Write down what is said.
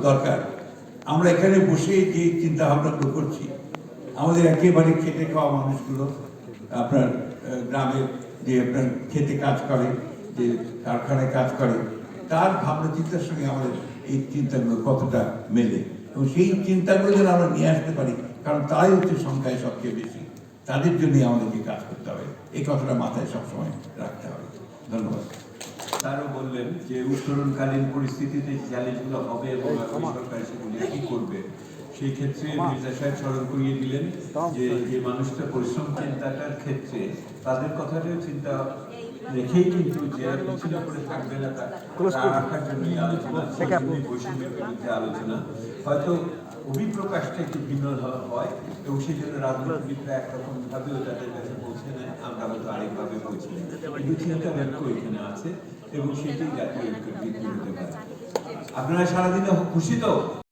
দরকার। আমরা এখানে বসে যে চিন্তা ভাবনাগুলো করছি, আমাদের একেবারে খেটে খাওয়া মানুষগুলো, আপনার গ্রামের যে আপনার খেতে কাজ করে, যে কারখানায় কাজ করে, তার ভাবনা চিন্তার সঙ্গে আমাদের এই চিন্তাগুলো কতটা মেলে, এবং সেই চিন্তাগুলো যেন আমরা নিয়ে আসতে পারি, কারণ তারাই হচ্ছে সংখ্যায় সবচেয়ে বেশি। তাদের জন্যই আমাদেরকে কাজ করতে হবে, এই কথাটা মাথায় সবসময় রাখতে হবে। ধন্যবাদ। তারও বললেন যে উত্তরণকালীন পরিস্থিতিতে যে চ্যালেঞ্জগুলো হবে এবং সরকার সেগুলি কি করবে, সেই ক্ষেত্রে মির্জা সাহেব স্মরণ করিয়ে দিলেন যে যে মানুষটা পরিশ্রম চিন্তাটার ক্ষেত্রে তাদের কথাটাও চিন্তা রেখেই কিন্তু যে পিছনে করে থাকবে না তা রাখার জন্যই আলোচনা, বৈষম্যের বিরুদ্ধে আলোচনা। হয়তো অভিপ্রকাশটা একটু ভিন্ন হয় এবং সেই জন্য রাজনীতিবিদরা একরকম ভাবেও তাদের কাছে পৌঁছে নেয়, আমরা হয়তো আরেকভাবে পৌঁছে নেই, কিন্তু চিন্তা ব্যক্ত এখানে আছে এবং সেটাই জাতীয় ঐক্যের ভিত্তি হতে পারে। আপনারা সারাদিনে খুশি তো?